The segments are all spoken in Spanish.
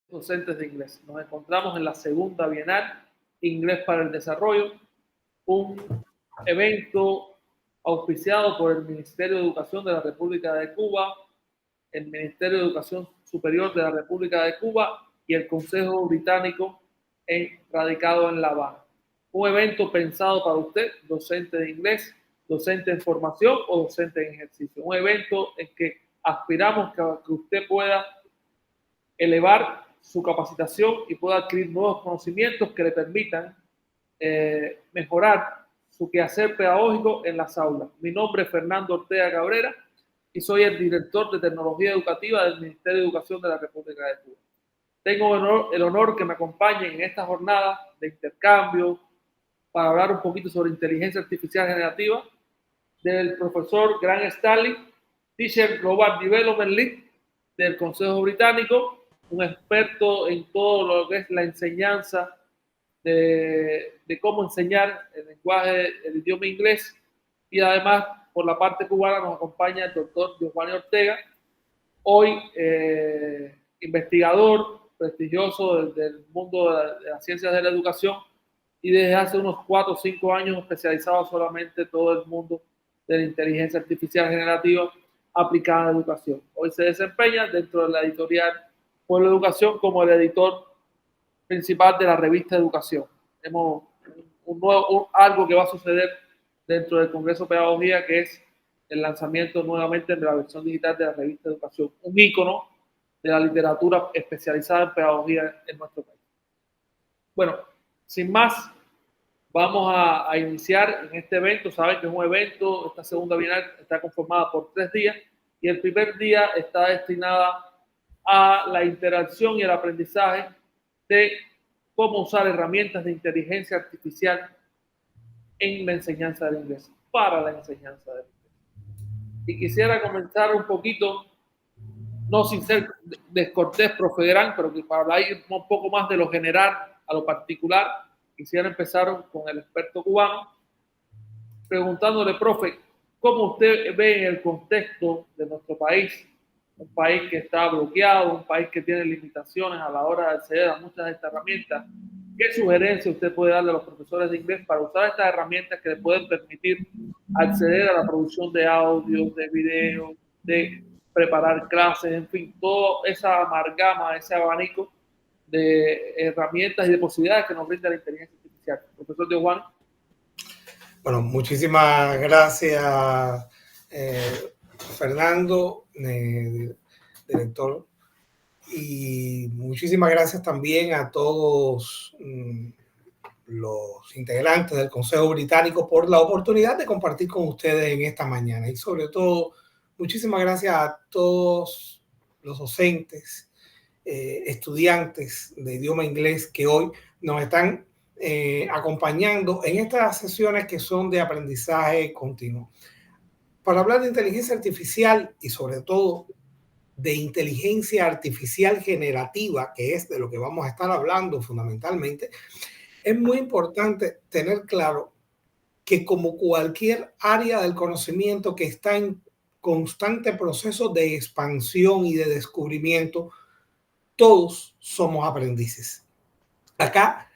docentes de inglés. Nos encontramos en la segunda Bienal Inglés para el Desarrollo, un evento auspiciado por el Ministerio de Educación de la República de Cuba, el Ministerio de Educación Superior de la República de Cuba y el Consejo Británico radicado en La Habana. Un evento pensado para usted, docente de inglés, docente en formación o docente en ejercicio. Un evento en que aspiramos que usted pueda elevar su capacitación y pueda adquirir nuevos conocimientos que le permitan mejorar su quehacer pedagógico en las aulas. Mi nombre es Fernando Ortega Cabrera y soy el director de Tecnología Educativa del Ministerio de Educación de la República de Cuba. Tengo el honor que me acompañen en esta jornada de intercambio para hablar un poquito sobre inteligencia artificial generativa del profesor Grant Stanley, Teacher Global Development Lead del Consejo Británico, un experto en todo lo que es la enseñanza de cómo enseñar el lenguaje, el idioma inglés, y además por la parte cubana nos acompaña el doctor Giovanni Ortega, hoy investigador prestigioso del mundo de las ciencias de la educación y desde hace unos 4 o 5 años especializado solamente en todo el mundo de la inteligencia artificial generativa aplicada a la educación. Hoy se desempeña dentro de la editorial Pueblo Educación como el editor principal de la revista Educación. Tenemos algo que va a suceder dentro del Congreso de Pedagogía, que es el lanzamiento nuevamente de la versión digital de la revista Educación, un ícono de la literatura especializada en pedagogía en nuestro país. Bueno, sin más, vamos a iniciar en este evento. Saben que es un evento, esta segunda bienal está conformada por 3 días y el primer día está destinada a la interacción y el aprendizaje de cómo usar herramientas de inteligencia artificial en la enseñanza del inglés, para la enseñanza del inglés. Y quisiera comenzar un poquito, no sin ser descortés, profe Gran, pero que para ir un poco más de lo general a lo particular, quisiera empezar con el experto cubano, preguntándole, profe, ¿cómo usted ve en el contexto de nuestro país? Un país que está bloqueado, un país que tiene limitaciones a la hora de acceder a muchas de estas herramientas. ¿Qué sugerencia usted puede darle a los profesores de inglés para usar estas herramientas que les pueden permitir acceder a la producción de audios, de videos, de preparar clases, en fin, toda esa amalgama, ese abanico de herramientas y de posibilidades que nos brinda la inteligencia artificial? Profesor Giovanni. Bueno, muchísimas gracias, Fernando, director, y muchísimas gracias también a todos los integrantes del Consejo Británico por la oportunidad de compartir con ustedes en esta mañana. Y sobre todo, muchísimas gracias a todos los docentes, estudiantes de idioma inglés que hoy nos están acompañando en estas sesiones que son de aprendizaje continuo. Para hablar de inteligencia artificial y sobre todo de inteligencia artificial generativa, que es de lo que vamos a estar hablando fundamentalmente, es muy importante tener claro que como cualquier área del conocimiento que está en constante proceso de expansión y de descubrimiento, todos somos aprendices. Acá,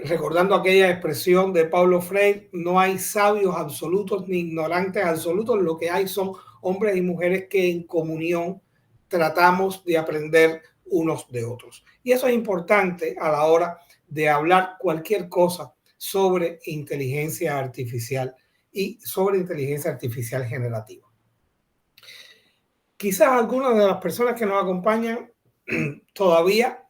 recordando aquella expresión de Paulo Freire, no hay sabios absolutos ni ignorantes absolutos, lo que hay son hombres y mujeres que en comunión tratamos de aprender unos de otros. Y eso es importante a la hora de hablar cualquier cosa sobre inteligencia artificial y sobre inteligencia artificial generativa. Quizás algunas de las personas que nos acompañan todavía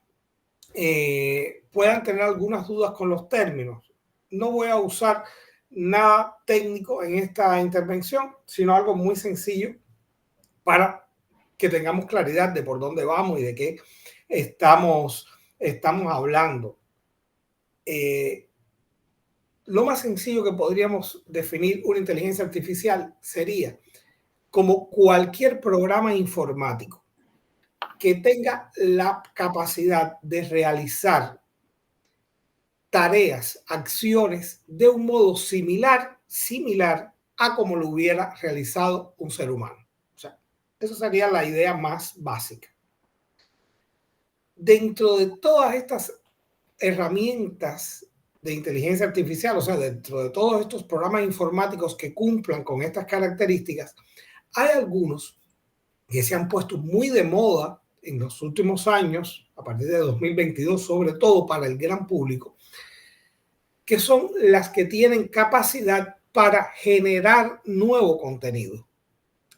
puedan tener algunas dudas con los términos. No voy a usar nada técnico en esta intervención, sino algo muy sencillo para que tengamos claridad de por dónde vamos y de qué estamos hablando. Lo más sencillo que podríamos definir una inteligencia artificial sería como cualquier programa informático que tenga la capacidad de realizar tareas, acciones de un modo similar a como lo hubiera realizado un ser humano. O sea, esa sería la idea más básica. dentro de todas estas herramientas de inteligencia artificial, o sea, dentro de todos estos programas informáticos que cumplan con estas características, hay algunos que se han puesto muy de moda en los últimos años, a partir de 2022, sobre todo para el gran público, que son las que tienen capacidad para generar nuevo contenido.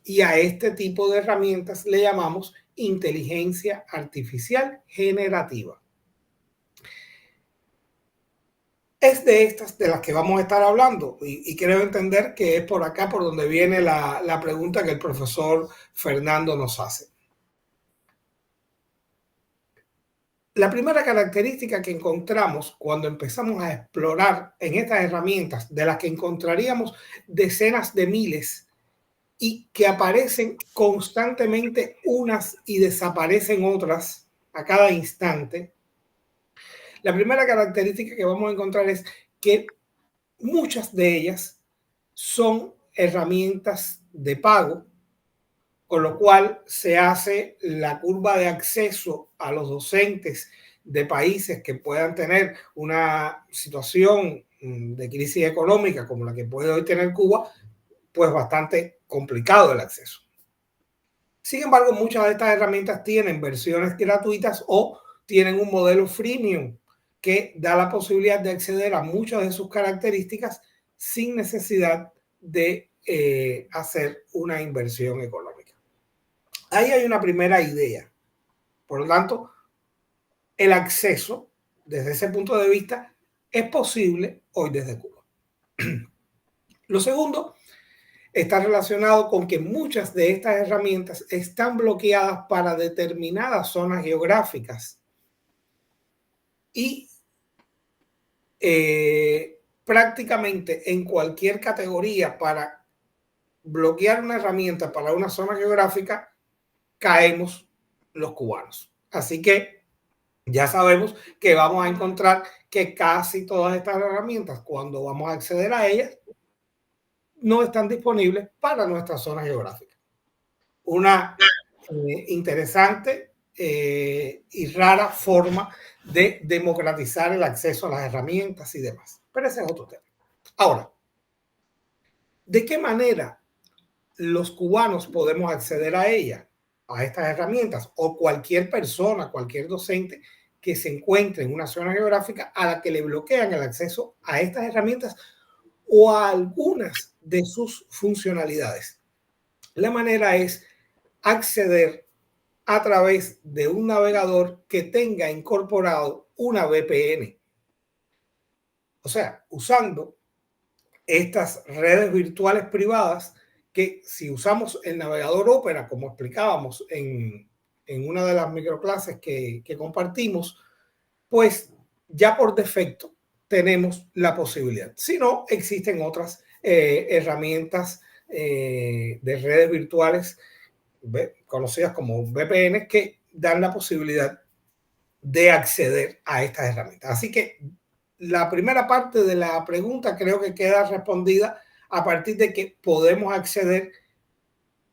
Y a este tipo de herramientas le llamamos inteligencia artificial generativa. Es de estas de las que vamos a estar hablando y creo entender que es por acá por donde viene la pregunta que el profesor Fernando nos hace. La primera característica que encontramos cuando empezamos a explorar en estas herramientas, de las que encontraríamos decenas de miles y que aparecen constantemente unas y desaparecen otras a cada instante, la primera característica que vamos a encontrar es que muchas de ellas son herramientas de pago, con lo cual se hace la curva de acceso a los docentes de países que puedan tener una situación de crisis económica como la que puede hoy tener Cuba, pues bastante complicado el acceso. Sin embargo, muchas de estas herramientas tienen versiones gratuitas o tienen un modelo freemium que da la posibilidad de acceder a muchas de sus características sin necesidad de hacer una inversión económica. Ahí hay una primera idea. Por lo tanto, el acceso desde ese punto de vista es posible hoy desde Cuba. Lo segundo está relacionado con que muchas de estas herramientas están bloqueadas para determinadas zonas geográficas y prácticamente en cualquier categoría para bloquear una herramienta para una zona geográfica caemos los cubanos. Así que ya sabemos que vamos a encontrar que casi todas estas herramientas, cuando vamos a acceder a ellas, no están disponibles para nuestra zona geográfica. Una interesante y rara forma de democratizar el acceso a las herramientas y demás. Pero ese es otro tema. Ahora, ¿de qué manera los cubanos podemos acceder a ellas, a estas herramientas, o cualquier persona, cualquier docente que se encuentre en una zona geográfica a la que le bloquean el acceso a estas herramientas o a algunas de sus funcionalidades? La manera es acceder a través de un navegador que tenga incorporado una VPN. O sea, usando estas redes virtuales privadas que, si usamos el navegador Opera, como explicábamos en una de las microclases que compartimos, pues ya por defecto tenemos la posibilidad. Si no, existen otras herramientas de redes virtuales conocidas como VPN que dan la posibilidad de acceder a estas herramientas. Así que la primera parte de la pregunta creo que queda respondida a partir de que podemos acceder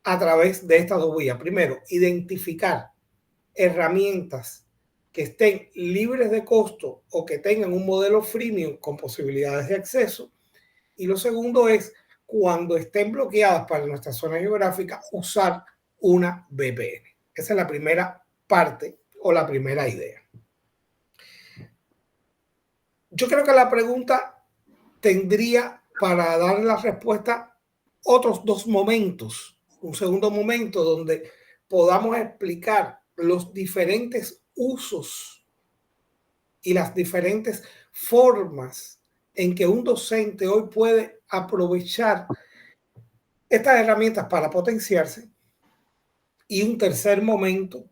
a través de estas dos vías. Primero, identificar herramientas que estén libres de costo o que tengan un modelo freemium con posibilidades de acceso. Y lo segundo es, cuando estén bloqueadas para nuestra zona geográfica, usar una VPN. Esa es la primera parte o la primera idea. Yo creo que la pregunta tendría para dar la respuesta otros dos momentos. Un segundo momento donde podamos explicar los diferentes usos y las diferentes formas en que un docente hoy puede aprovechar estas herramientas para potenciarse. Y un tercer momento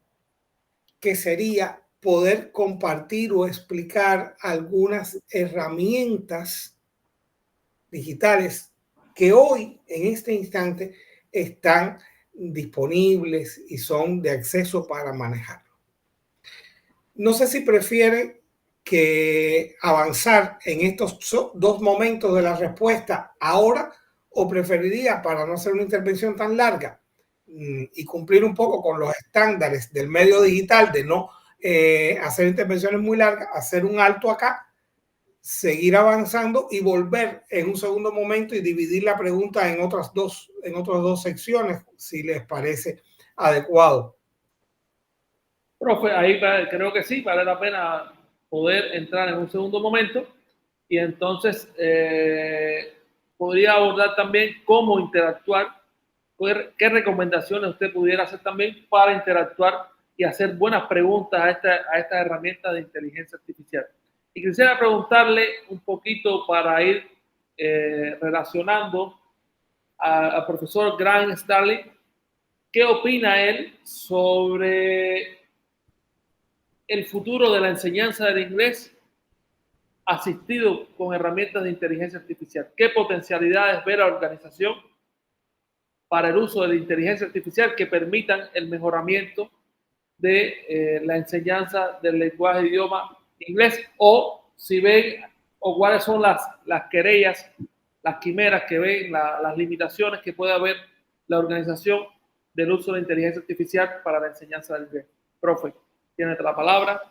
que sería poder compartir o explicar algunas herramientas digitales que hoy, en este instante, están disponibles y son de acceso para manejarlo. No sé si prefieren que avanzar en estos dos momentos de la respuesta ahora o preferiría, para no hacer una intervención tan larga y cumplir un poco con los estándares del medio digital, de no hacer intervenciones muy largas, hacer un alto acá, seguir avanzando y volver en un segundo momento y dividir la pregunta en otras dos secciones, si les parece adecuado. Profe, ahí creo que sí, vale la pena poder entrar en un segundo momento y entonces podría abordar también cómo interactuar, qué recomendaciones usted pudiera hacer también para interactuar y hacer buenas preguntas a esta herramienta de inteligencia artificial. Y quisiera preguntarle un poquito para ir relacionando al profesor Grant Starling, ¿qué opina él sobre el futuro de la enseñanza del inglés asistido con herramientas de inteligencia artificial? ¿Qué potencialidades ve la organización para el uso de la inteligencia artificial que permitan el mejoramiento de la enseñanza del lenguaje de idioma inglés? O si ven, o cuáles son las querellas, las quimeras que ven, las limitaciones que puede haber la organización del uso de la inteligencia artificial para la enseñanza del inglés. Profe, tiene la palabra,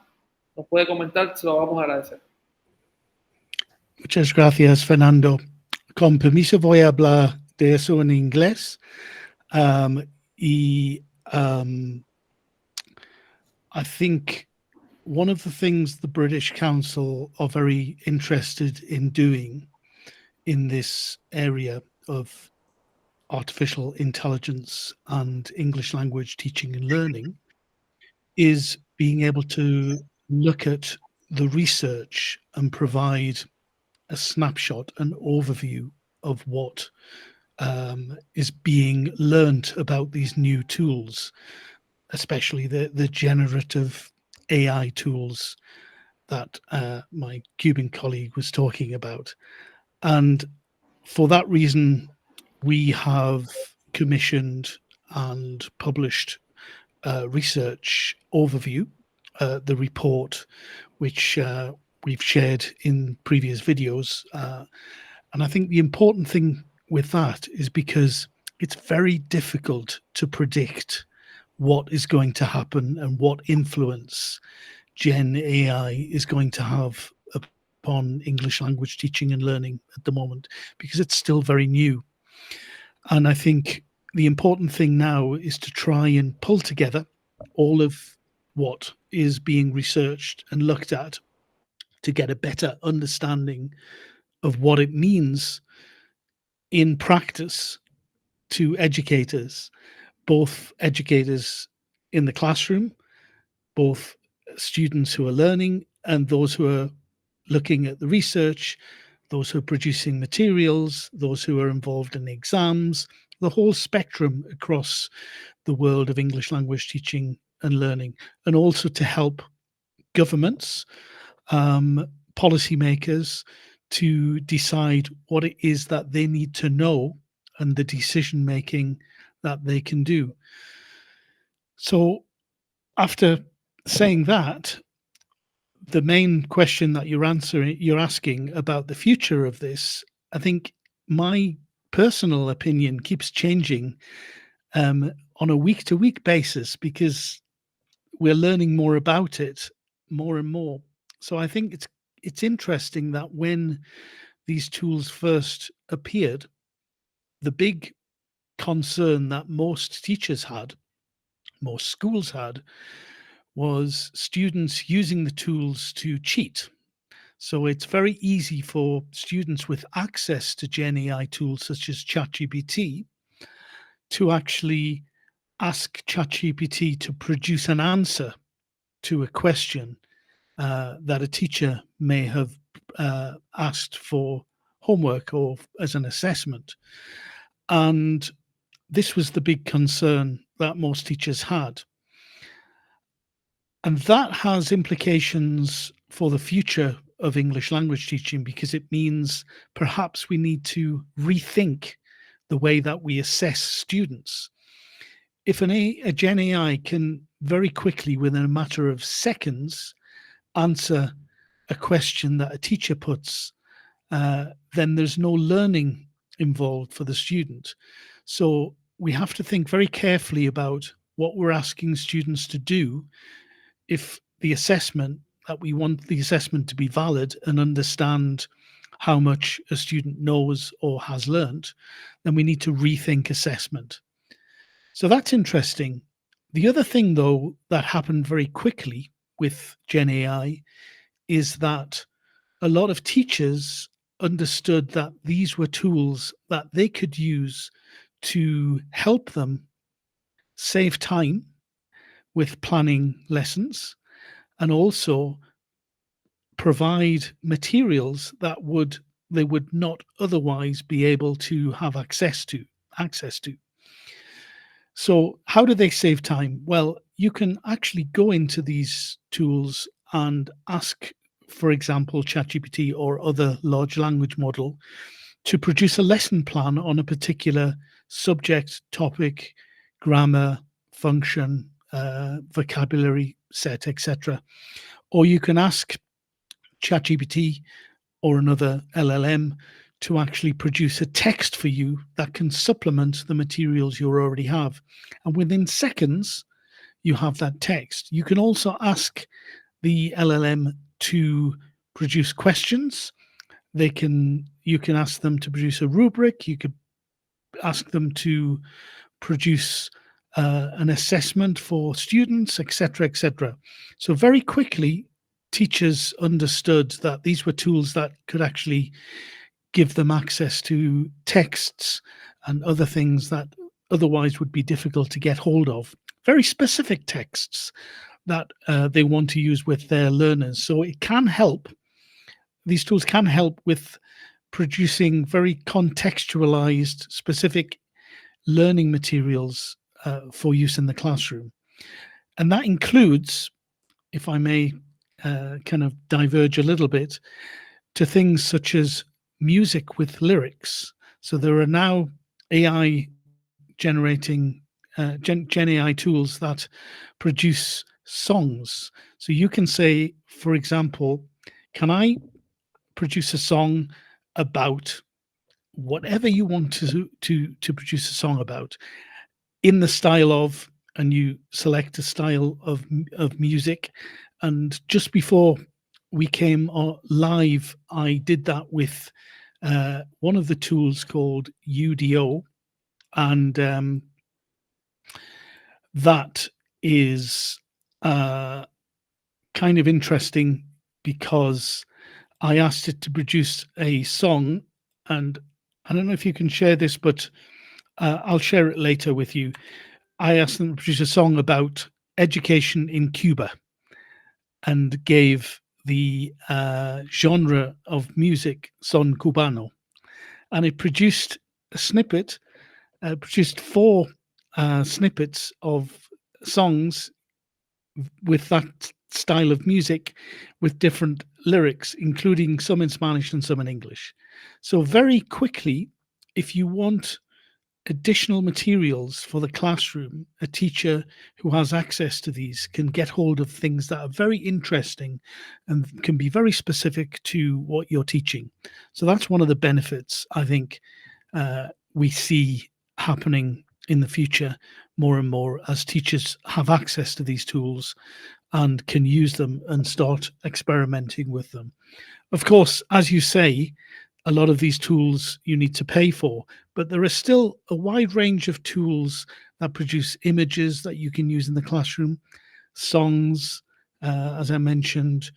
nos puede comentar, se lo vamos a agradecer. Muchas gracias, Fernando. Con permiso voy a hablar de eso en inglés. I think one of the things the British Council are very interested in doing in this area of artificial intelligence and English language teaching and learning is being able to look at the research and provide a snapshot, an overview of what is being learnt about these new tools, especially the generative AI tools that my Cuban colleague was talking about. And for that reason, we have commissioned and published a research overview, the report, which we've shared in previous videos. And I think the important thing with that is because it's very difficult to predict what is going to happen and what influence Gen AI is going to have upon English language teaching and learning at the moment, because it's still very new. And I think the important thing now is to try and pull together all of what is being researched and looked at to get a better understanding of what it means in practice to educators, both educators in the classroom, both students who are learning and those who are looking at the research, those who are producing materials, those who are involved in exams, the whole spectrum across the world of English language teaching and learning, and also to help governments, policymakers, to decide what it is that they need to know and the decision making that they can do. So after saying that, the main question that you're asking about the future of this, I think my personal opinion keeps changing on a week-to-week basis, because we're learning more about it more and more. So I think it's interesting that when these tools first appeared, the big concern that most teachers had, most schools had, was students using the tools to cheat. So it's very easy for students with access to Gen AI tools such as ChatGPT to actually ask ChatGPT to produce an answer to a question that a teacher may have asked for homework or as an assessment. And this was the big concern that most teachers had. And that has implications for the future of English language teaching, because it means perhaps we need to rethink the way that we assess students. If a Gen AI can very quickly, within a matter of seconds, answer a question that a teacher puts, then there's no learning involved for the student. So we have to think very carefully about what we're asking students to do. If the assessment, that we want the assessment to be valid and understand how much a student knows or has learnt, then we need to rethink assessment. So that's interesting. The other thing, though, that happened very quickly with Gen AI is that a lot of teachers understood that these were tools that they could use to help them save time with planning lessons and also provide materials that they would not otherwise be able to have access to. So how do they save time? Well, you can actually go into these tools and ask, for example, ChatGPT or other large language model to produce a lesson plan on a particular subject, topic, grammar, function, vocabulary set, etc. Or you can ask ChatGPT or another LLM to actually produce a text for you that can supplement the materials you already have. And within seconds, you have that text. You can also ask the LLM to produce questions. You can ask them to produce a rubric. You could ask them to produce an assessment for students, etc., etc. So very quickly, teachers understood that these were tools that could actually give them access to texts and other things that otherwise would be difficult to get hold of. Very specific texts that they want to use with their learners. So it can help. These tools can help with producing very contextualized, specific learning materials for use in the classroom. And that includes, if I may kind of diverge a little bit, to things such as music with lyrics. So there are now AI generating Gen AI tools that produce songs. So you can say, for example, can I produce a song about whatever you want to produce a song about in the style of, and you select a style of music. And just before we came live, I did that with one of the tools called UDO, and that is kind of interesting because I asked it to produce a song, and I don't know if you can share this, but I'll share it later with you. I asked them to produce a song about education in Cuba and gave the genre of music son cubano. And it produced a snippet, produced 4 snippets of songs with that style of music with different lyrics, including some in Spanish and some in English. So very quickly, if you want additional materials for the classroom, a teacher who has access to these can get hold of things that are very interesting and can be very specific to what you're teaching. So that's one of the benefits I think we see happening in the future more and more as teachers have access to these tools and can use them and start experimenting with them. Of course, as you say, a lot of these tools you need to pay for, but there are still a wide range of tools that produce images that you can use in the classroom, songs, as I mentioned,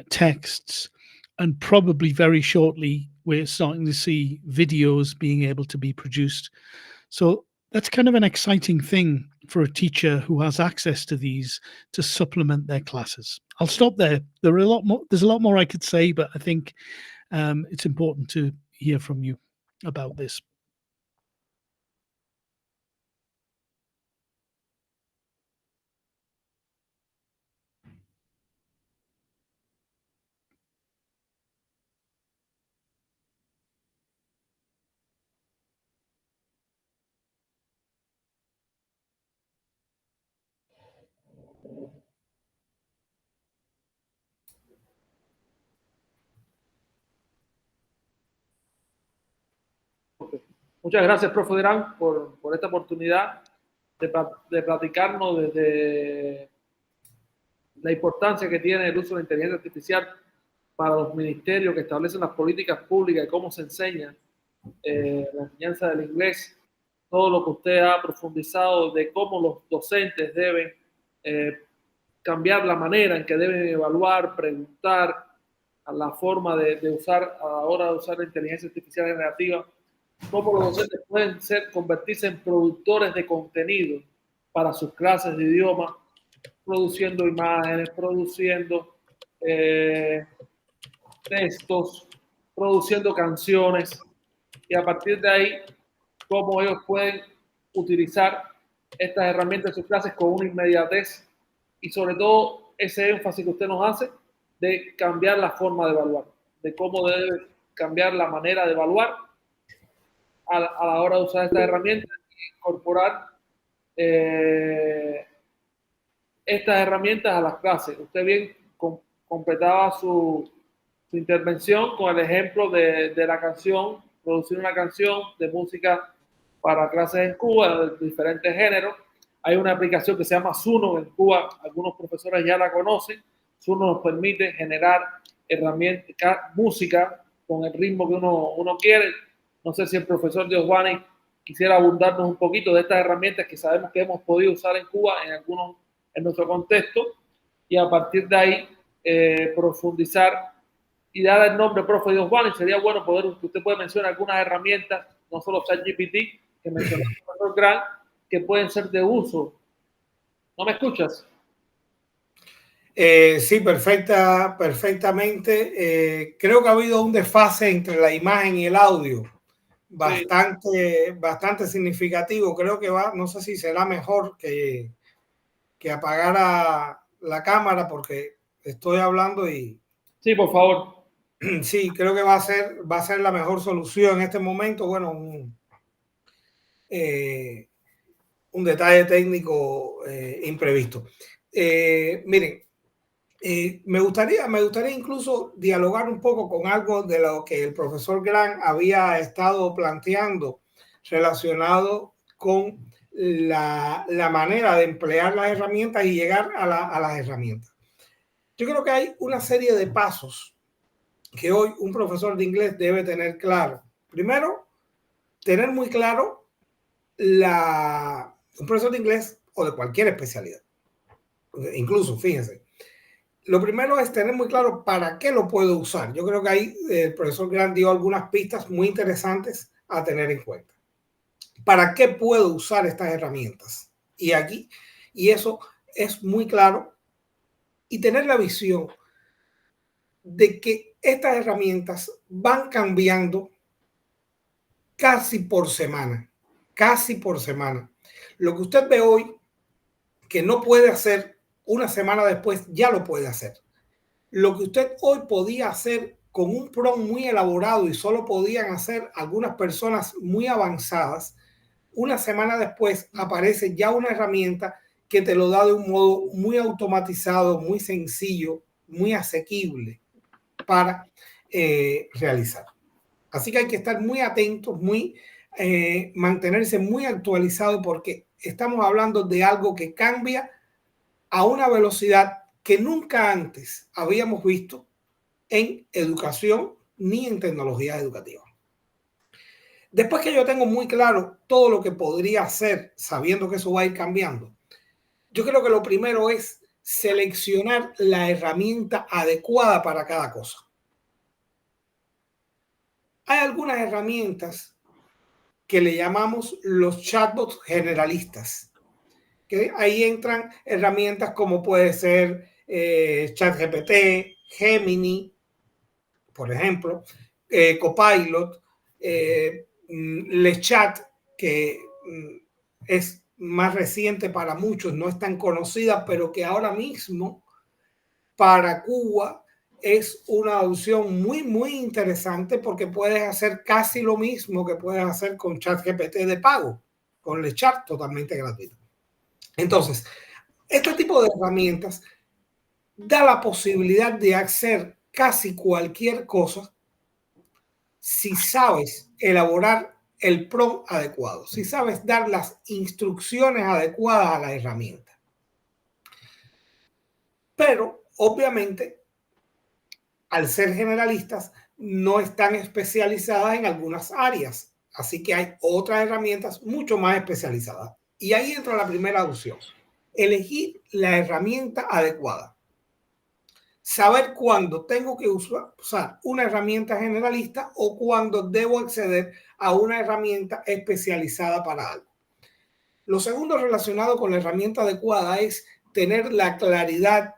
texts, and probably very shortly we're starting to see videos being able to be produced. So that's kind of an exciting thing for a teacher who has access to these to supplement their classes. I'll stop there. There's a lot more I could say, but I think it's important to hear from you about this. Muchas gracias, profe Durán, por esta oportunidad de platicarnos la importancia que tiene el uso de la inteligencia artificial para los ministerios que establecen las políticas públicas y cómo se enseña la enseñanza del inglés, todo lo que usted ha profundizado de cómo los docentes deben cambiar la manera en que deben evaluar, preguntar, a la forma de usar, a la hora de usar la inteligencia artificial generativa, cómo los docentes pueden convertirse en productores de contenido para sus clases de idioma, produciendo imágenes, produciendo textos, produciendo canciones, y a partir de ahí, cómo ellos pueden utilizar estas herramientas en sus clases con una inmediatez y sobre todo ese énfasis que usted nos hace de cambiar la forma de evaluar, de cómo debe cambiar la manera de evaluar a la hora de usar estas herramientas e incorporar estas herramientas a las clases. Usted bien completaba su intervención con el ejemplo de la canción, producir una canción de música para clases en Cuba de diferentes géneros. Hay una aplicación que se llama Suno en Cuba, algunos profesores ya la conocen. Suno nos permite generar herramientas, música con el ritmo que uno quiere. No sé si el profesor Giovanni quisiera abundarnos un poquito de estas herramientas que sabemos que hemos podido usar en Cuba en nuestro contexto, y a partir de ahí profundizar y dar el nombre, profe Giovanni. Sería bueno poder, usted puede mencionar algunas herramientas, no solo ChatGPT, que mencionó el profesor Grant, que pueden ser de uso. ¿No me escuchas? Sí, perfectamente. Creo que ha habido un desfase entre la imagen y el audio bastante significativo. Creo que no sé si será mejor que apagara la cámara porque estoy hablando y... Sí, por favor. Sí, creo que va a ser la mejor solución en este momento. Bueno, un detalle técnico imprevisto. Miren, me gustaría incluso dialogar un poco con algo de lo que el profesor Grant había estado planteando relacionado con la manera de emplear las herramientas y llegar a las herramientas. Yo creo que hay una serie de pasos que hoy un profesor de inglés debe tener claro. Primero, tener muy claro un profesor de inglés o de cualquier especialidad. Incluso, fíjense, lo primero es tener muy claro para qué lo puedo usar. Yo creo que ahí el profesor Grant dio algunas pistas muy interesantes a tener en cuenta. ¿Para qué puedo usar estas herramientas? Y eso es muy claro, y tener la visión de que estas herramientas van cambiando casi por semana. Lo que usted ve hoy que no puede hacer una semana después, ya lo puede hacer. Lo que usted hoy podía hacer con un prompt muy elaborado y solo podían hacer algunas personas muy avanzadas, una semana después aparece ya una herramienta que te lo da de un modo muy automatizado, muy sencillo, muy asequible para realizar. Así que hay que estar muy atentos, mantenerse muy actualizado, porque estamos hablando de algo que cambia a una velocidad que nunca antes habíamos visto en educación ni en tecnologías educativas. Después que yo tengo muy claro todo lo que podría hacer, sabiendo que eso va a ir cambiando, yo creo que lo primero es seleccionar la herramienta adecuada para cada cosa. Hay algunas herramientas que le llamamos los chatbots generalistas, que ahí entran herramientas como puede ser ChatGPT, Gemini, por ejemplo, Copilot, LeChat, que es más reciente para muchos, no es tan conocida, pero que ahora mismo para Cuba es una opción muy interesante, porque puedes hacer casi lo mismo que puedes hacer con ChatGPT de pago, con LeChat totalmente gratuito. Entonces, este tipo de herramientas da la posibilidad de hacer casi cualquier cosa si sabes elaborar el prompt adecuado, si sabes dar las instrucciones adecuadas a la herramienta. pero obviamente al ser generalistas no están especializadas en algunas áreas, así que hay otras herramientas mucho más especializadas. Y ahí entra la primera opción: elegir la herramienta adecuada. Saber cuándo tengo que usar una herramienta generalista o cuándo debo acceder a una herramienta especializada para algo. Lo segundo relacionado con la herramienta adecuada es tener la claridad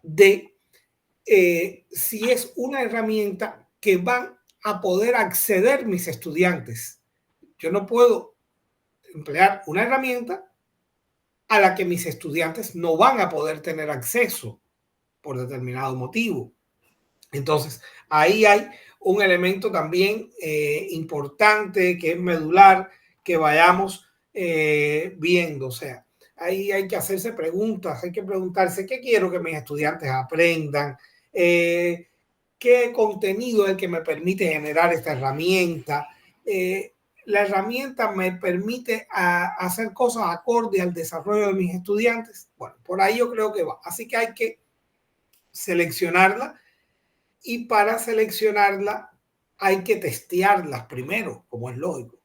de si es una herramienta que van a poder acceder mis estudiantes. Yo no puedo emplear una herramienta a la que mis estudiantes no van a poder tener acceso por determinado motivo. Entonces, ahí hay un elemento también importante que es medular, que vayamos viendo. O sea, ahí hay que hacerse preguntas, hay que preguntarse qué quiero que mis estudiantes aprendan, qué contenido es el que me permite generar esta herramienta. La herramienta me permite hacer cosas acorde al desarrollo de mis estudiantes. Bueno, por ahí yo creo que va. Así que hay que seleccionarla, y para seleccionarla hay que testearlas primero, como es lógico.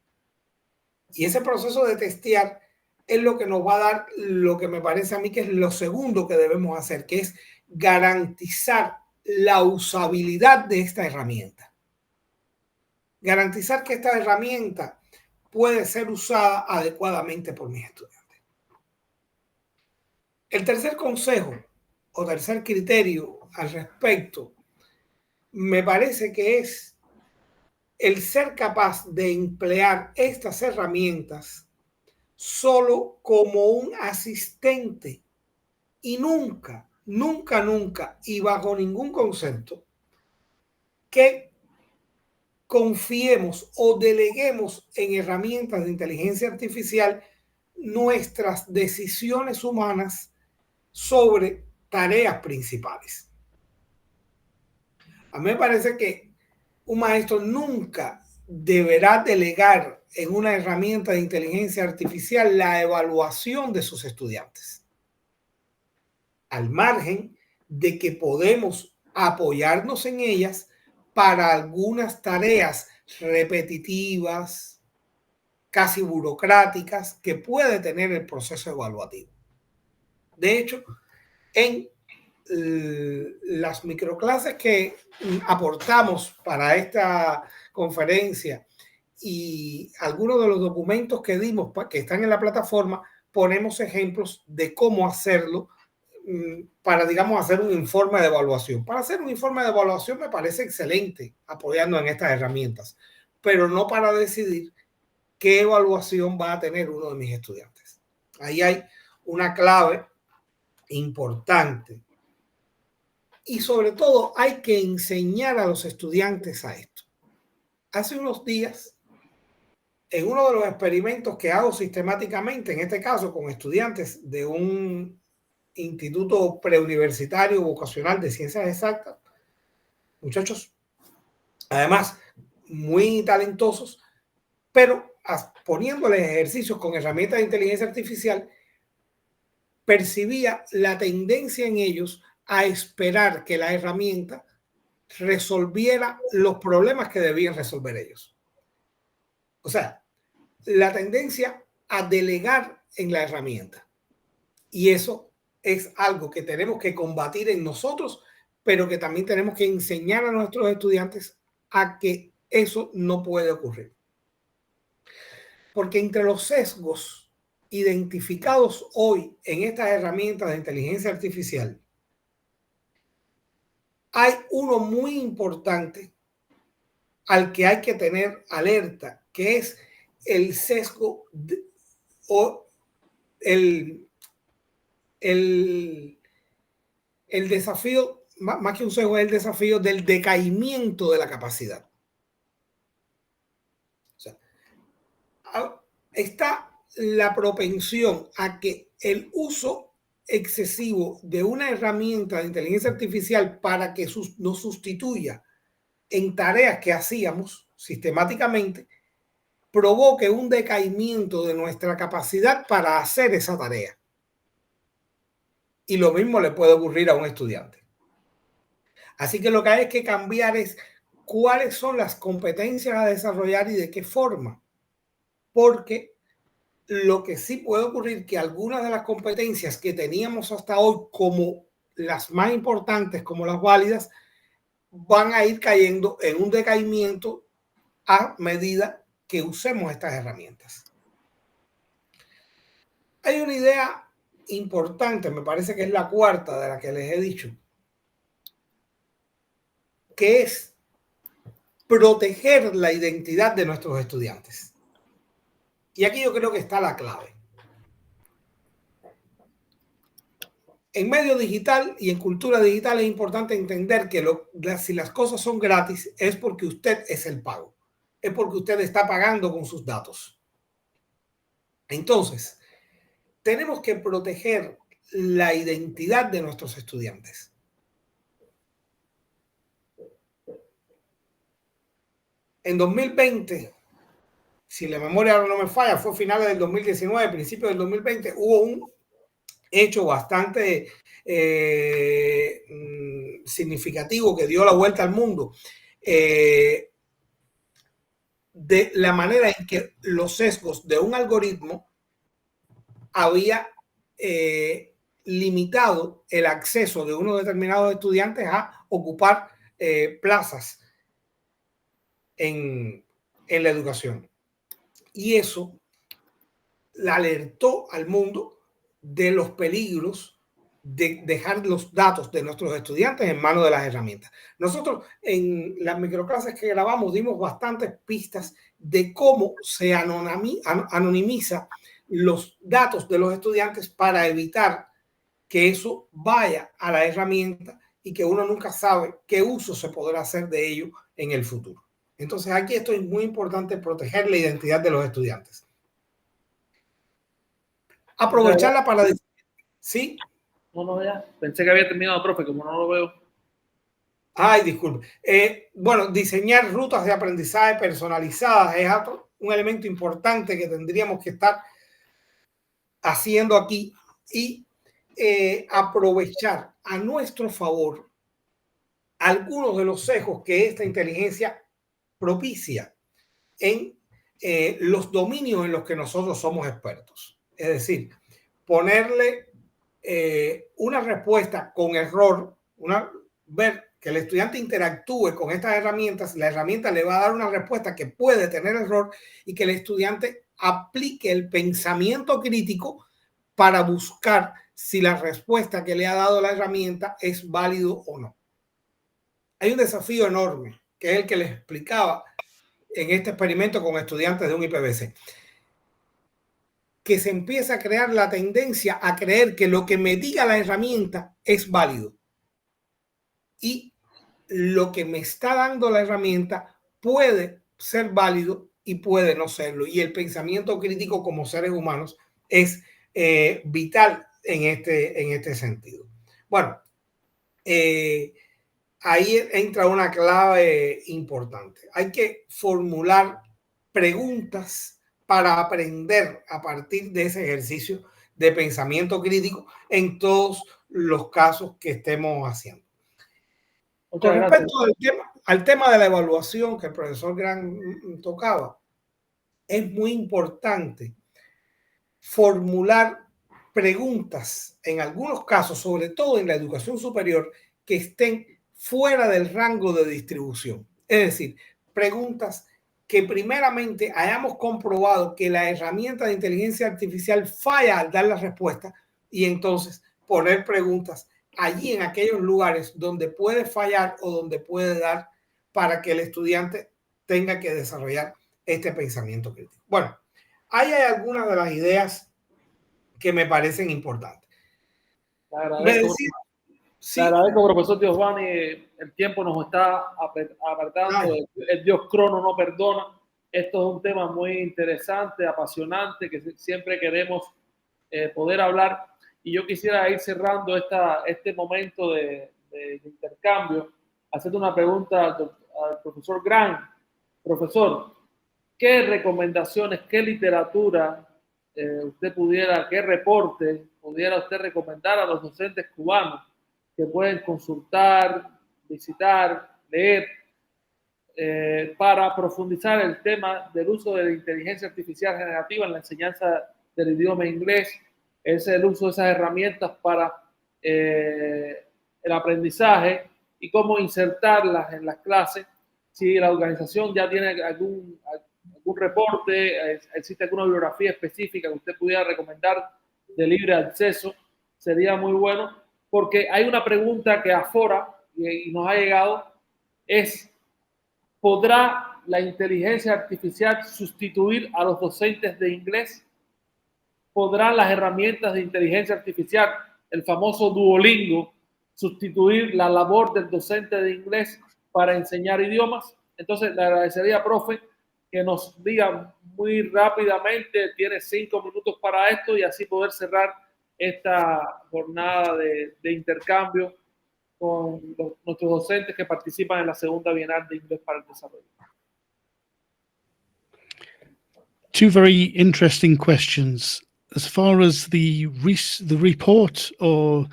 Y ese proceso de testear es lo que nos va a dar lo que me parece a mí que es lo segundo que debemos hacer, que es garantizar la usabilidad de esta herramienta. Garantizar que esta herramienta puede ser usada adecuadamente por mis estudiantes. El tercer consejo o tercer criterio al respecto me parece que es el ser capaz de emplear estas herramientas solo como un asistente y nunca y bajo ningún concepto que confiemos o deleguemos en herramientas de inteligencia artificial nuestras decisiones humanas sobre tareas principales. A mí me parece que un maestro nunca deberá delegar en una herramienta de inteligencia artificial la evaluación de sus estudiantes, al margen de que podemos apoyarnos en ellas para algunas tareas repetitivas, casi burocráticas, que puede tener el proceso evaluativo. De hecho, en las microclases que aportamos para esta conferencia y algunos de los documentos que dimos que están en la plataforma, ponemos ejemplos de cómo hacerlo para, digamos, hacer un informe de evaluación. Para hacer un informe de evaluación me parece excelente apoyando en estas herramientas, pero no para decidir qué evaluación va a tener uno de mis estudiantes. Ahí hay una clave importante. Y sobre todo hay que enseñar a los estudiantes a esto. Hace unos días, en uno de los experimentos que hago sistemáticamente, en este caso con estudiantes de un instituto preuniversitario vocacional de ciencias exactas, muchachos, además muy talentosos, pero poniéndoles ejercicios con herramientas de inteligencia artificial, percibía la tendencia en ellos a esperar que la herramienta resolviera los problemas que debían resolver ellos. O sea, la tendencia a delegar en la herramienta. Y eso es algo que tenemos que combatir en nosotros, pero que también tenemos que enseñar a nuestros estudiantes a que eso no puede ocurrir. Porque entre los sesgos identificados hoy en estas herramientas de inteligencia artificial, hay uno muy importante al que hay que tener alerta, que es el sesgo o el desafío, más que un sesgo, es el desafío del decaimiento de la capacidad. O sea, está la propensión a que el uso excesivo de una herramienta de inteligencia artificial para que nos sustituya en tareas que hacíamos sistemáticamente provoque un decaimiento de nuestra capacidad para hacer esa tarea. y lo mismo le puede ocurrir a un estudiante. Así que lo que hay que cambiar es cuáles son las competencias a desarrollar y de qué forma. Porque lo que sí puede ocurrir que algunas de las competencias que teníamos hasta hoy como las más importantes, como las válidas, van a ir cayendo en un decaimiento a medida que usemos estas herramientas. Hay una idea importante, me parece que es la cuarta de la que les he dicho, que es proteger la identidad de nuestros estudiantes. Y aquí yo creo que está la clave. En medio digital y en cultura digital es importante entender que si las cosas son gratis es porque usted es el pago. Es porque usted está pagando con sus datos. Entonces, tenemos que proteger la identidad de nuestros estudiantes. En 2020, si la memoria ahora no me falla, fue finales del 2019, principios del 2020, hubo un hecho bastante significativo que dio la vuelta al mundo, de la manera en que los sesgos de un algoritmo había limitado el acceso de unos determinados estudiantes a ocupar plazas en la educación. Y eso la alertó al mundo de los peligros de dejar los datos de nuestros estudiantes en manos de las herramientas. Nosotros en las microclases que grabamos dimos bastantes pistas de cómo se anonimiza los datos de los estudiantes para evitar que eso vaya a la herramienta y que uno nunca sabe qué uso se podrá hacer de ello en el futuro. Entonces aquí esto es muy importante, proteger la identidad de los estudiantes. Aprovecharla para decir, ¿sí? No, ya. Pensé que había terminado, profe, como no lo veo. Ay, disculpe. Bueno, diseñar rutas de aprendizaje personalizadas es un elemento importante que tendríamos que estar haciendo aquí y aprovechar a nuestro favor algunos de los sesgos que esta inteligencia propicia en los dominios en los que nosotros somos expertos. Es decir, ponerle una respuesta con error, ver que el estudiante interactúe con estas herramientas, la herramienta le va a dar una respuesta que puede tener error y que el estudiante aplique el pensamiento crítico para buscar si la respuesta que le ha dado la herramienta es válido o no. Hay un desafío enorme, que es el que les explicaba en este experimento con estudiantes de un IPBC, que se empieza a crear la tendencia a creer que lo que me diga la herramienta es válido y lo que me está dando la herramienta puede ser válido y puede no serlo. Y el pensamiento crítico como seres humanos es vital en este sentido. Bueno, ahí entra una clave importante. Hay que formular preguntas para aprender a partir de ese ejercicio de pensamiento crítico en todos los casos que estemos haciendo. Con respecto al tema de la evaluación que el profesor Gran tocaba, es muy importante formular preguntas en algunos casos, sobre todo en la educación superior, que estén fuera del rango de distribución. Es decir, preguntas que primeramente hayamos comprobado que la herramienta de inteligencia artificial falla al dar la respuesta y entonces poner preguntas allí en aquellos lugares donde puede fallar o donde puede dar para que el estudiante tenga que desarrollar este pensamiento crítico. Bueno, ahí hay algunas de las ideas que me parecen importantes. Le agradezco, profesor Giovanni. El tiempo nos está apartando. El Dios crono no perdona. Esto es un tema muy interesante, apasionante, que siempre queremos poder hablar. Y yo quisiera ir cerrando este momento de intercambio, haciendo una pregunta al profesor Gran. Profesor, ¿qué recomendaciones, qué literatura usted pudiera, qué reporte pudiera usted recomendar a los docentes cubanos que pueden consultar, visitar, leer, para profundizar el tema del uso de la inteligencia artificial generativa en la enseñanza del idioma inglés, es el uso de esas herramientas para el aprendizaje y cómo insertarlas en las clases. Si la organización ya tiene algún reporte, existe alguna bibliografía específica que usted pudiera recomendar de libre acceso, sería muy bueno, porque hay una pregunta que afora y nos ha llegado, es: ¿podrá la inteligencia artificial sustituir a los docentes de inglés? ¿Podrán las herramientas de inteligencia artificial, el famoso Duolingo, sustituir la labor del docente de inglés para enseñar idiomas? Entonces, le agradecería, profe, que nos diga muy rápidamente, tiene 5 minutos para esto, y así poder cerrar esta jornada de intercambio con nuestros docentes que participan en la segunda Bienal de Inglés para el Desarrollo. Two very interesting questions. As far as the report or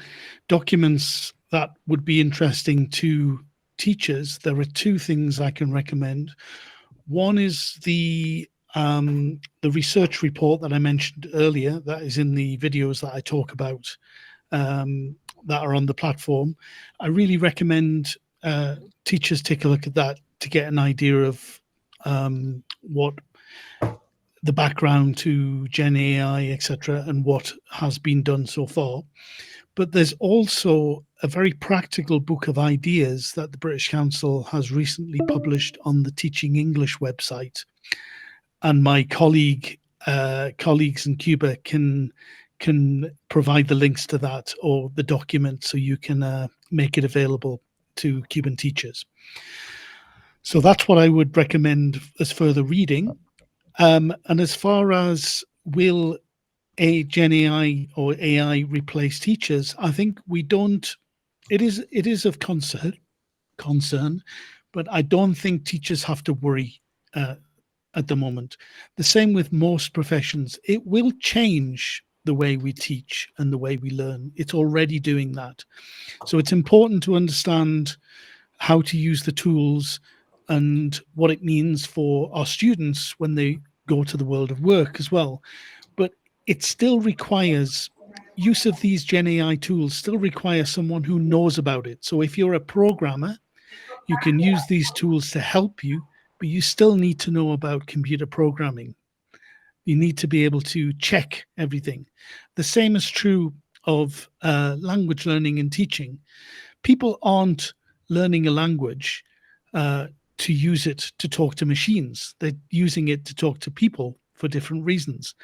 documents that would be interesting to teachers, there are two things I can recommend. One is the research report that I mentioned earlier, that is in the videos that I talk about, that are on the platform. I really recommend teachers take a look at that to get an idea of what the background to Gen AI, etc., and what has been done so far. But there's also a very practical book of ideas that the British Council has recently published on the Teaching English website. And my colleagues in Cuba can provide the links to that or the document, so you can make it available to Cuban teachers. So that's what I would recommend as further reading. And as far as will Gen AI or AI replace teachers, I think we don't. It is of concern, but I don't think teachers have to worry at the moment. The same with most professions. It will change the way we teach and the way we learn. It's already doing that. So it's important to understand how to use the tools and what it means for our students when they go to the world of work as well. But it still requires use of these Gen AI tools, still requires someone who knows about it. So if you're a programmer, you can use these tools to help you, but you still need to know about computer programming. You need to be able to check everything. The same is true of language learning and teaching. People aren't learning a language to use it to talk to machines. They're using it to talk to people for different reasons.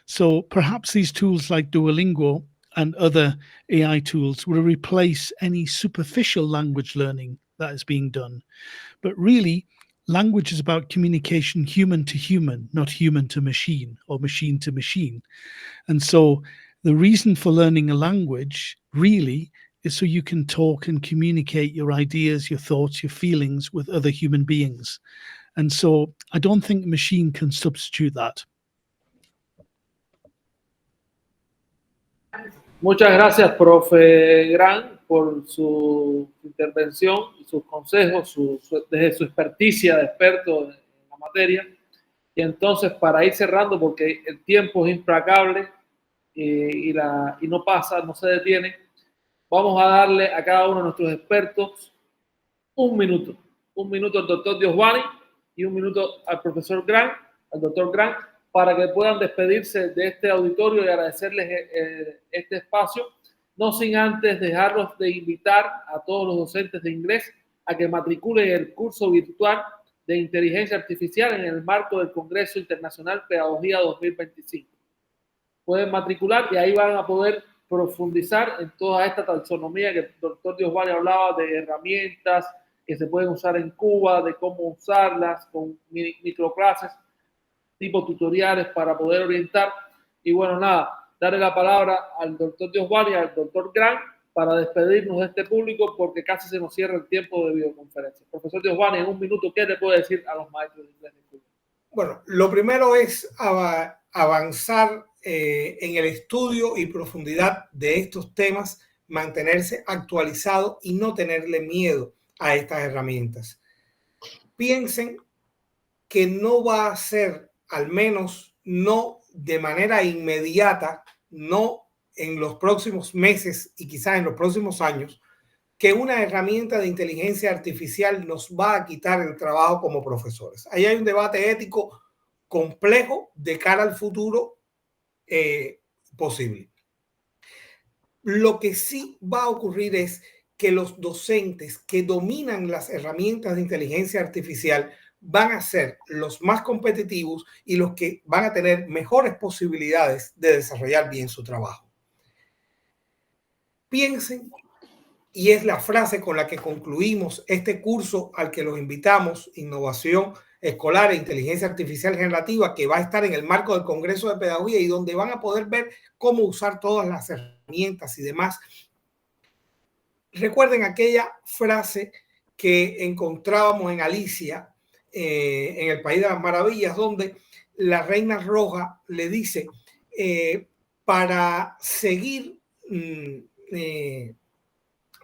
So perhaps these tools like Duolingo and other AI tools will replace any superficial language learning that is being done. But really, language is about communication human to human, not human to machine or machine to machine. And so the reason for learning a language really is so you can talk and communicate your ideas, your thoughts, your feelings with other human beings. And so I don't think a machine can substitute that. Muchas gracias, profe Gran, por su intervención y sus consejos, desde su experticia de experto en la materia. Y entonces, para ir cerrando, porque el tiempo es implacable y no pasa, no se detiene, vamos a darle a cada uno de nuestros expertos un minuto. Un minuto al doctor Diosvani y un minuto al profesor Gran, al doctor Gran, para que puedan despedirse de este auditorio y agradecerles este espacio, no sin antes dejarlos de invitar a todos los docentes de inglés a que matriculen el curso virtual de inteligencia artificial en el marco del Congreso Internacional Pedagogía 2025. Pueden matricular y ahí van a poder profundizar en toda esta taxonomía que el doctor Diosvani hablaba, de herramientas que se pueden usar en Cuba, de cómo usarlas con microclases, tipo tutoriales para poder orientar. Y bueno, nada, darle la palabra al doctor Diosvani y al doctor Gran para despedirnos de este público, porque casi se nos cierra el tiempo de videoconferencia. Profesor Diosvani, en un minuto, ¿qué le puede decir a los maestros de inglés de Cuba? Bueno, lo primero es avanzar en el estudio y profundidad de estos temas, mantenerse actualizado y no tenerle miedo a estas herramientas. Piensen que no va a ser, al menos no de manera inmediata, no en los próximos meses y quizás en los próximos años, que una herramienta de inteligencia artificial nos va a quitar el trabajo como profesores. Ahí hay un debate ético complejo de cara al futuro posible. Lo que sí va a ocurrir es que los docentes que dominan las herramientas de inteligencia artificial van a ser los más competitivos y los que van a tener mejores posibilidades de desarrollar bien su trabajo. Piensen, y es la frase con la que concluimos este curso al que los invitamos, Innovación Escolar e Inteligencia Artificial Generativa, que va a estar en el marco del Congreso de Pedagogía y donde van a poder ver cómo usar todas las herramientas y demás. Recuerden aquella frase que encontrábamos en Alicia, en el País de las Maravillas, donde la Reina Roja le dice, para seguir en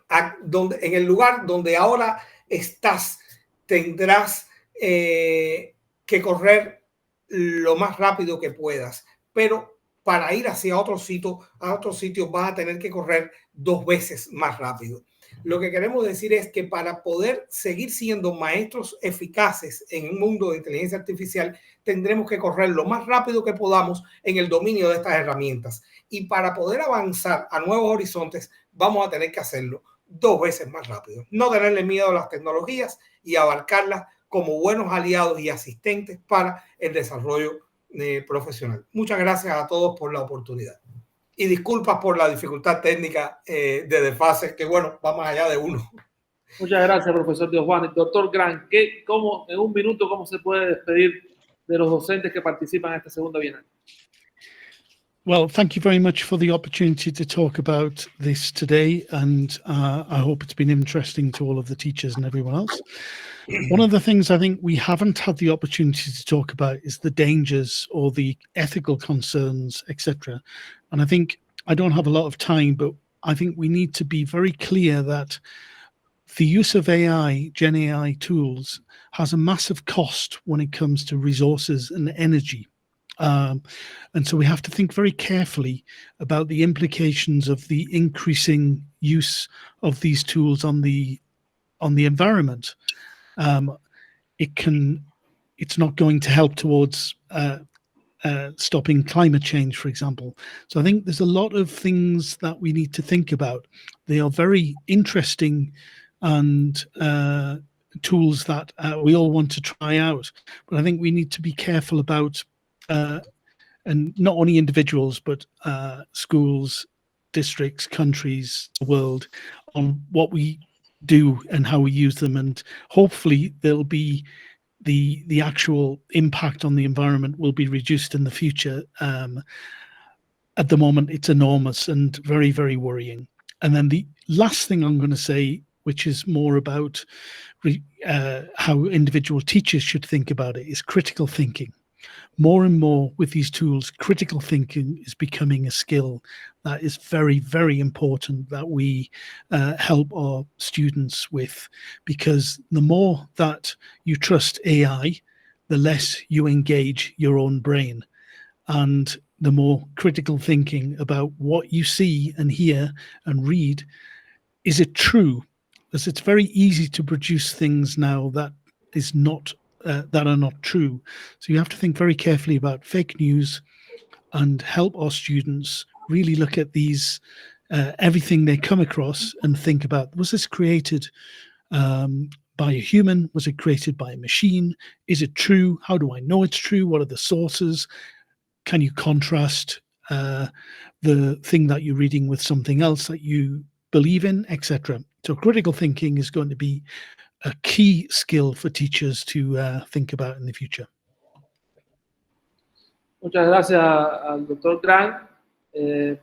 el lugar donde ahora estás, tendrás que correr lo más rápido que puedas, pero para ir hacia otro sitio vas a tener que correr 2 veces más rápido. Lo que queremos decir es que para poder seguir siendo maestros eficaces en un mundo de inteligencia artificial, tendremos que correr lo más rápido que podamos en el dominio de estas herramientas. Y para poder avanzar a nuevos horizontes, vamos a tener que hacerlo 2 veces más rápido. No tenerle miedo a las tecnologías y abarcarlas como buenos aliados y asistentes para el desarrollo profesional. Muchas gracias a todos por la oportunidad. Y disculpas por la dificultad técnica de desfase, que bueno, va más allá de uno. Muchas gracias, profesor Diosjuan. Doctor Grant, en un minuto, ¿cómo se puede despedir de los docentes que participan en esta segunda bienal? Well, thank you very much for the opportunity to talk about this today, and I hope it's been interesting to all of the teachers and everyone else. One of the things I think we haven't had the opportunity to talk about is the dangers or the ethical concerns, etc. And I think I don't have a lot of time, but I think we need to be very clear that the use of AI, Gen AI tools, has a massive cost when it comes to resources and energy. And so we have to think very carefully about the implications of the increasing use of these tools on the environment. It's not going to help towards stopping climate change, for example. So I think there's a lot of things that we need to think about. They are very interesting and tools that we all want to try out, but I think we need to be careful about and not only individuals, but schools, districts, countries, the world, on what we do and how we use them. And hopefully there'll be the actual impact on the environment will be reduced in the future. At the moment, it's enormous and very, very worrying. And then the last thing I'm going to say, which is more about how individual teachers should think about it, is critical thinking. More and more with these tools, critical thinking is becoming a skill that is very, very important that we help our students with, because the more that you trust AI, the less you engage your own brain, and the more critical thinking about what you see and hear and read. Is it true? Because it's very easy to produce things now that is not that are not true. So you have to think very carefully about fake news and help our students really look at these, everything they come across, and think about, was this created by a human? Was it created by a machine? Is it true? How do I know it's true? What are the sources? Can you contrast the thing that you're reading with something else that you believe in, etc.? So critical thinking is going to be a key skill for teachers to think about in the future. Muchas gracias al doctor Grant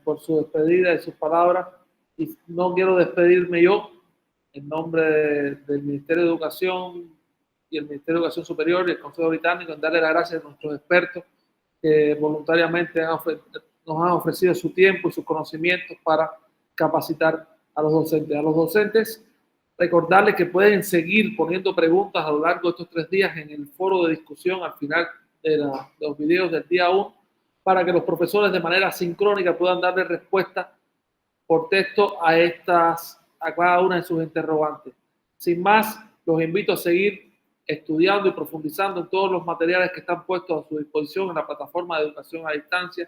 por su despedida y sus palabras. Y no quiero despedirme yo en nombre del Ministerio de Educación y el Ministerio de Educación Superior y el Consejo Británico, en darle las gracias a nuestros expertos que voluntariamente han nos han ofrecido su tiempo y sus conocimientos para capacitar a los docentes. A los docentes, recordarles que pueden seguir poniendo preguntas a lo largo de estos 3 días en el foro de discusión al final de los videos del día 1, para que los profesores de manera sincrónica puedan darle respuesta por texto a cada una de sus interrogantes. Sin más, los invito a seguir estudiando y profundizando en todos los materiales que están puestos a su disposición en la plataforma de educación a distancia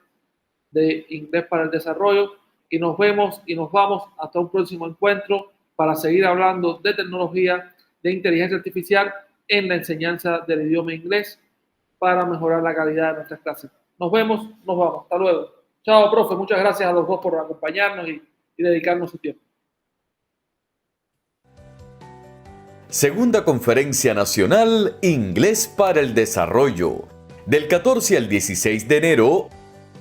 de Inglés para el Desarrollo, y nos vemos y nos vamos hasta un próximo encuentro para seguir hablando de tecnología, de inteligencia artificial en la enseñanza del idioma inglés para mejorar la calidad de nuestras clases. Nos vemos, nos vamos. Hasta luego. Chao, profe. Muchas gracias a los dos por acompañarnos y dedicarnos su tiempo. Segunda Conferencia Nacional Inglés para el Desarrollo, del 14 al 16 de enero,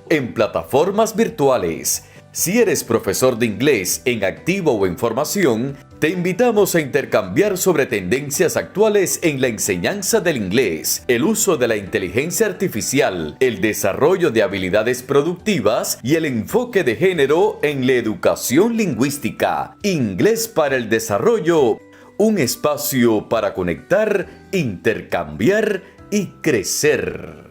en plataformas virtuales. Si eres profesor de inglés en activo o en formación, te invitamos a intercambiar sobre tendencias actuales en la enseñanza del inglés, el uso de la inteligencia artificial, el desarrollo de habilidades productivas y el enfoque de género en la educación lingüística. Inglés para el Desarrollo, un espacio para conectar, intercambiar y crecer.